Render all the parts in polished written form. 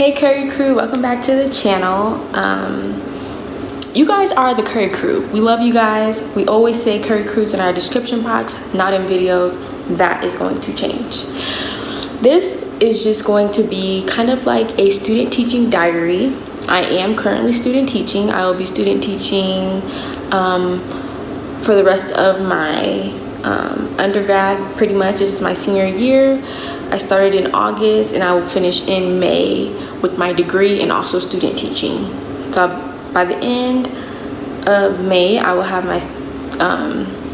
Hey Curry crew, welcome back to the channel. You guys are the Curry crew. We love you guys. We always say Curry crews in our description box, not in videos. That is going to change. This is just going to be kind of like a student teaching diary. I am currently student teaching. I will be student teaching for the rest of my undergrad. Pretty much, this is my senior year. I started in August and I will finish in May with my degree and also student teaching. So by the end of May, I will have my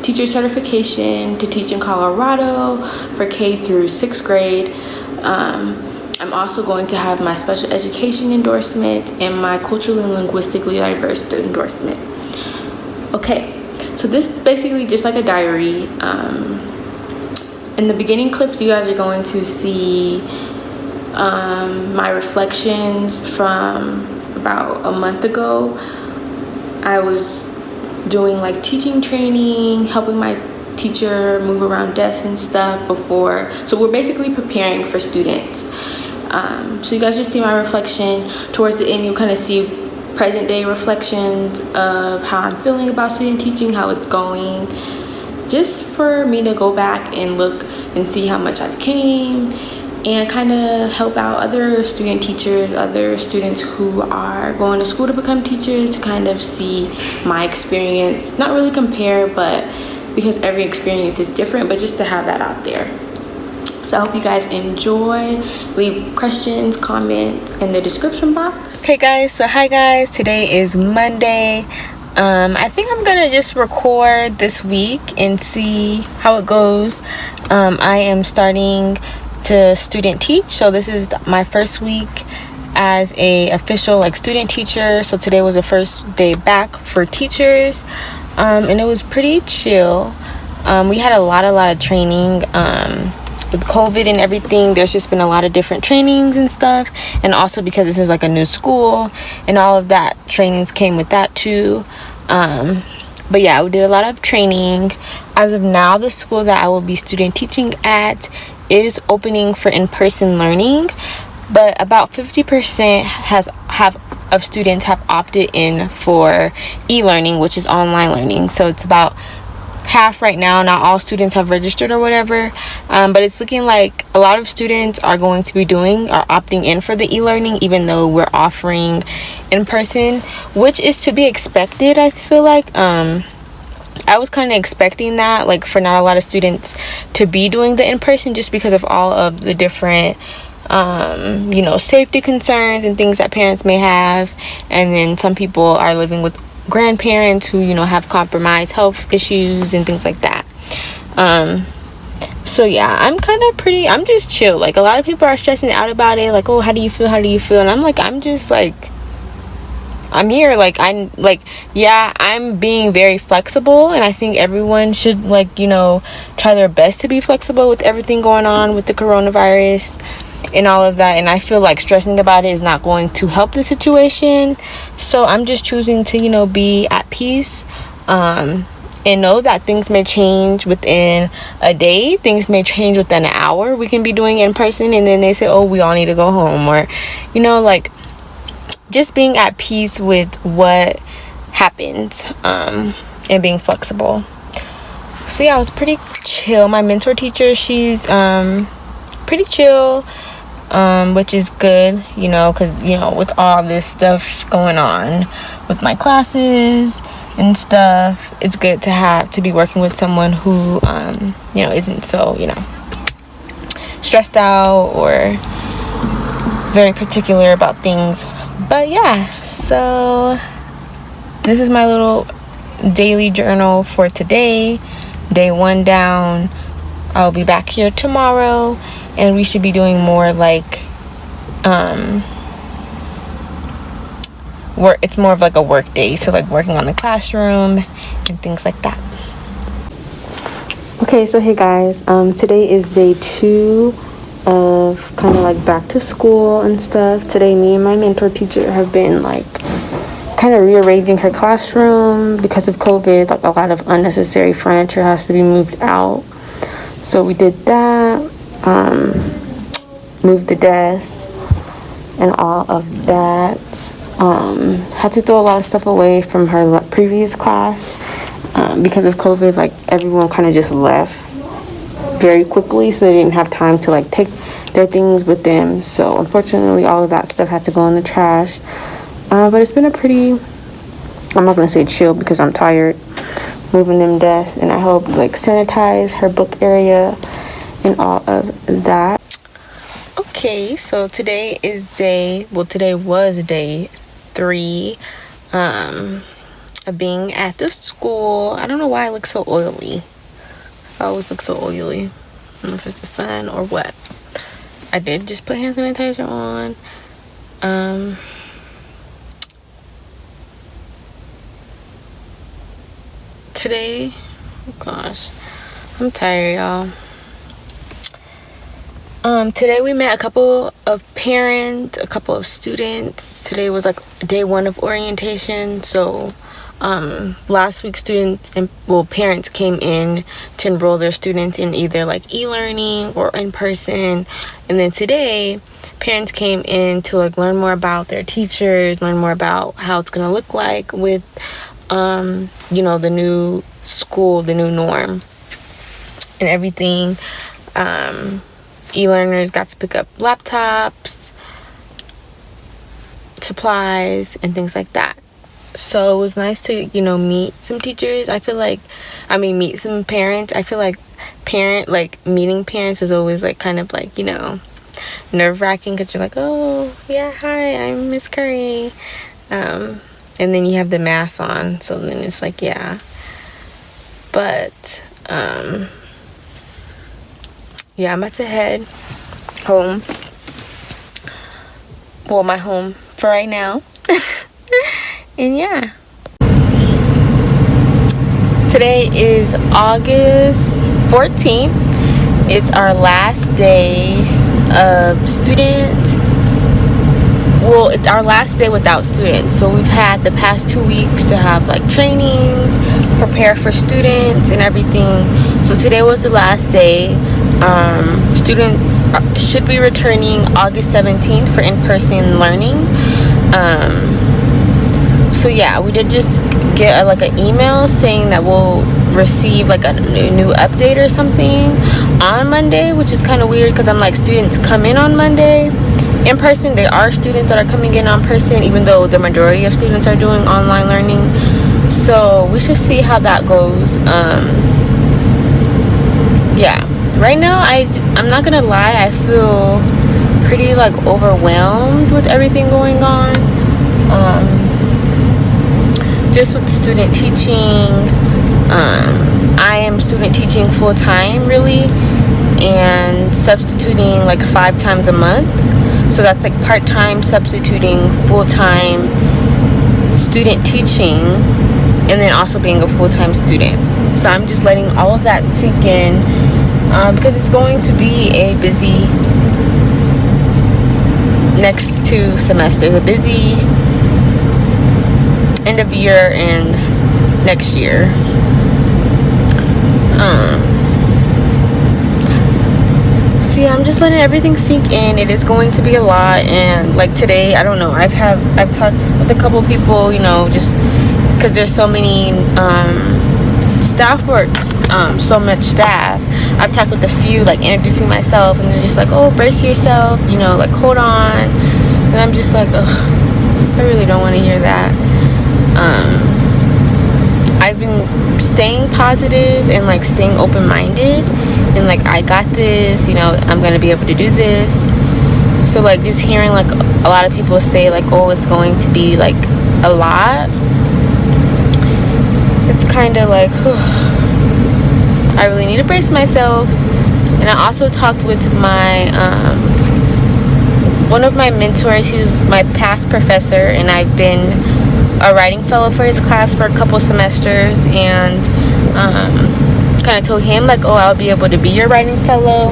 teacher certification to teach in Colorado for K through 6th grade. I'm also going to have my special education endorsement and my culturally and linguistically diverse endorsement. Okay, so this is basically just like a diary. In the beginning clips, you guys are going to see my reflections from about a month ago. I was doing like teaching training, helping my teacher move around desks and stuff before. So we're basically preparing for students. So you guys just see my reflection. Towards the end, you'll kind of see present day reflections of how I'm feeling about student teaching, how it's going. Just for me to go back and look and see how much I've came and kind of help out other student teachers, other students who are going to school to become teachers, to kind of see my experience. Not really compare, but because every experience is different, but just to have that out there. So I hope you guys enjoy. Leave questions, comments in the description box. Okay guys, so hi guys, today is Monday. I think I'm gonna just record this week and see how it goes. I am starting to student teach, so this is my first week as a official like student teacher. So today was the first day back for teachers, and it was pretty chill. We had a lot of training with COVID and everything. There's just been a lot of different trainings and stuff, and also because this is like a new school and all of that, trainings came with that too. But yeah, we did a lot of training. As of now, the school that I will be student teaching at is opening for in-person learning, but about 50% of students have opted in for e-learning, which is online learning. So it's about half right now. Not all students have registered or whatever, but it's looking like a lot of students are going to be opting in for the e-learning, even though we're offering in person, which is to be expected. I feel like I was kind of expecting that, like for not a lot of students to be doing the in-person, just because of all of the different safety concerns and things that parents may have. And then some people are living with grandparents who have compromised health issues and things like that. So yeah, I'm just chill. Like a lot of people are stressing out about it, like, oh, how do you feel, and I'm like, I'm just like, I'm here. Like I'm being very flexible, and I think everyone should try their best to be flexible with everything going on with the coronavirus and all of that. And I feel like stressing about it is not going to help the situation. So I'm just choosing to be at peace, and know that things may change within a day, things may change within an hour. We can be doing it in person and then they say, oh, we all need to go home, or just being at peace with what happens, and being flexible. So yeah, I was pretty chill. My mentor teacher, she's pretty chill, which is good, because with all this stuff going on with my classes and stuff, it's good to be working with someone who isn't so stressed out or very particular about things. But yeah, so this is my little daily journal for today. Day 1 down. I'll be back here tomorrow, and we should be doing more like work. It's more of like a work day, so like working on the classroom and things like that. Okay, so hey guys, today is day 2 of kind of like back to school and stuff. Today me and my mentor teacher have been like kind of rearranging her classroom because of COVID. Like a lot of unnecessary furniture has to be moved out, so we did that. Moved the desk, and all of that. Had to throw a lot of stuff away from her previous class because of COVID. Like, everyone kind of just left very quickly, so they didn't have time to like take their things with them. So unfortunately, all of that stuff had to go in the trash. But it's been a pretty, I'm not gonna say chill because I'm tired moving them desks, and I helped like sanitize her book area and all of that. Okay, so today was day 3 of being at the school. I don't know why I look so oily. I always look so oily. I don't know if it's the sun or what. I did just put hand sanitizer on. Today, oh gosh, I'm tired, y'all. Today we met a couple of parents, a couple of students. Today was like day 1 of orientation. So last week parents came in to enroll their students in either like e-learning or in person, and then today parents came in to like learn more about their teachers, learn more about how it's gonna look like with the new school, the new norm and everything. E-learners got to pick up laptops, supplies, and things like that. So it was nice to, meet some teachers. Meet some parents. I feel like meeting parents is always like kind of like, nerve-wracking, because you're like, oh, yeah, hi, I'm Miss Curry. And then you have the mask on, so then it's like, yeah. But, yeah, I'm about to head home. Well, my home for right now. And yeah. Today is August 14th. It's our last day of it's our last day without students. So we've had the past 2 weeks to have like trainings, prepare for students and everything. So today was the last day. Students should be returning August 17th for in-person learning. So yeah, we did just get an email saying that we'll receive like a new update or something on Monday, which is kind of weird because I'm like, students come in on Monday in person. There are students that are coming in on person, even though the majority of students are doing online learning. So we should see how that goes. Yeah, right now I'm not gonna lie, I feel pretty like overwhelmed with everything going on. Just with student teaching, I am student teaching full-time really, and substituting like 5 times a month. So that's like part-time substituting, full-time student teaching, and then also being a full-time student. So I'm just letting all of that sink in, because it's going to be a busy next 2 semesters, a busy end of year and next year. So yeah, I'm just letting everything sink in. It is going to be a lot, and like today, I don't know, I've talked with a couple people, just because there's so many staff work, so much staff. I've talked with a few, like introducing myself, and they're just like, oh, brace yourself, like hold on. And I'm just like, ugh, I really don't want to hear that. I've been staying positive and like staying open-minded, and like, I got this, I'm gonna be able to do this. So like, just hearing like a lot of people say like, oh, it's going to be like a lot, it's kind of like, I really need to brace myself. And I also talked with my one of my mentors, who's my past professor, and I've been a writing fellow for his class for a couple semesters, and kind of told him like, oh, I'll be able to be your writing fellow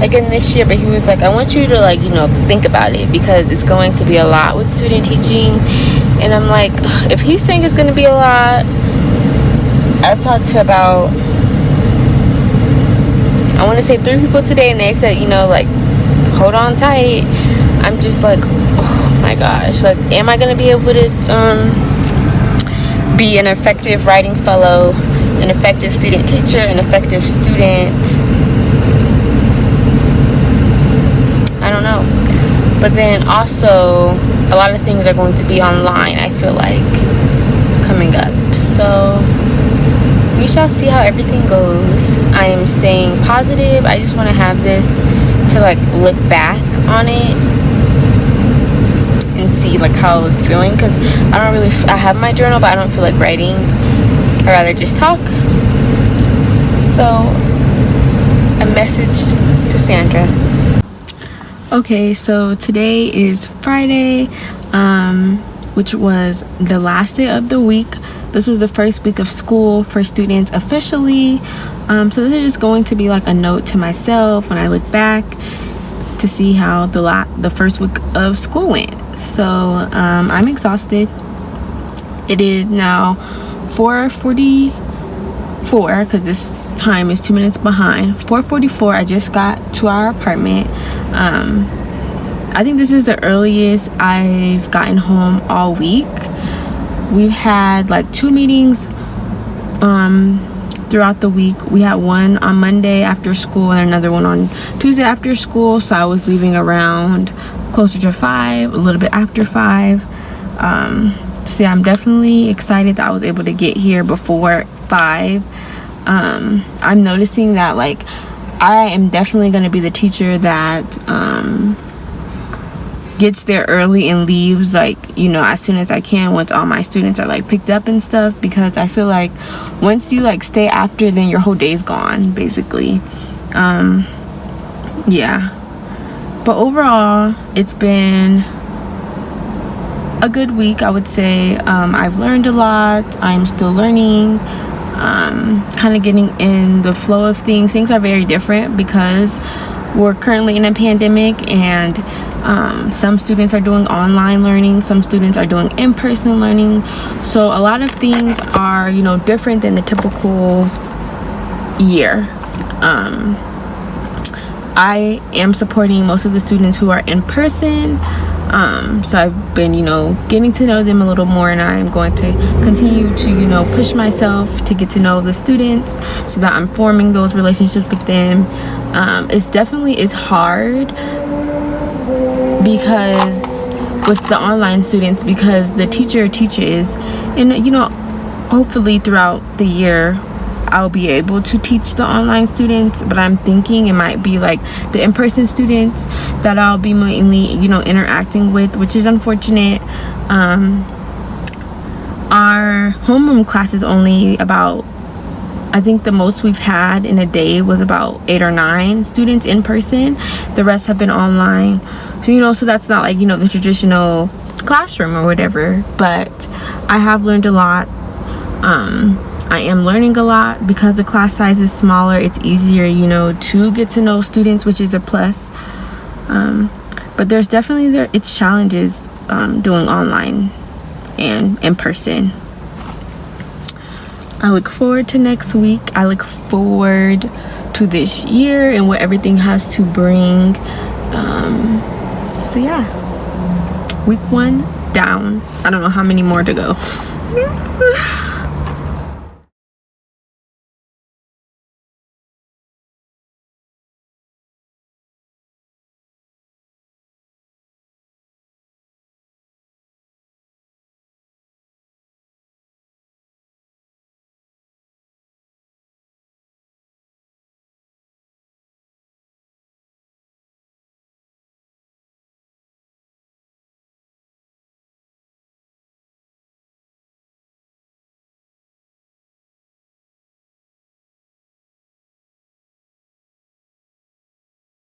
again this year, but he was like, I want you to like, think about it, because it's going to be a lot with student teaching. And I'm like, if he's saying it's going to be a lot, I've talked to about, I want to say 3 people today, and they said, like, hold on tight. I'm just like, my gosh, like, am I gonna be able to be an effective writing fellow, an effective student teacher, an effective student? I don't know. But then also, a lot of things are going to be online, I feel like, coming up. So we shall see how everything goes. I am staying positive. I just want to have this to like look back on it and see like how I was feeling, because I have my journal, but I don't feel like writing. I'd rather just talk. So a message to Sandra. Okay, so today is Friday, which was the last day of the week. This was the first week of school for students officially. So this is just going to be like a note to myself when I look back to see how the first week of school went. So I'm exhausted. It is now 4:44 because this time is 2 minutes behind. 4:44. I just got to our apartment. I think this is the earliest I've gotten home all week. We've had like 2 meetings throughout the week. We had one on Monday after school and another one on Tuesday after school. So I was leaving around closer to 5, a little bit after 5. So yeah, I'm definitely excited that I was able to get here before 5. I'm noticing that like I am definitely going to be the teacher that gets there early and leaves like, you know, as soon as I can, once all my students are like picked up and stuff, because I feel like once you like stay after, then your whole day's gone basically. Yeah, but overall it's been a good week, I would say. I've learned a lot. I'm still learning, kind of getting in the flow of things. Things are very different because we're currently in a pandemic, and some students are doing online learning, some students are doing in-person learning. So a lot of things are, you know, different than the typical year. I am supporting most of the students who are in person. So I've been, you know, getting to know them a little more, and I'm going to continue to, you know, push myself to get to know the students so that I'm forming those relationships with them. It's hard because with the online students, because the teacher teaches, and you know, hopefully throughout the year I'll be able to teach the online students, but I'm thinking it might be like the in-person students that I'll be mainly, you know, interacting with, which is unfortunate. Our homeroom class is only about, I think the most we've had in a day was about 8 or 9 students in person. The rest have been online. So, you know, so that's not like, you know, the traditional classroom or whatever, but I have learned a lot. I am learning a lot because the class size is smaller. It's easier, you know, to get to know students, which is a plus. But there's definitely its challenges doing online and in person. I look forward to next week. I look forward to this year and what everything has to bring. So yeah, week 1 down. I don't know how many more to go.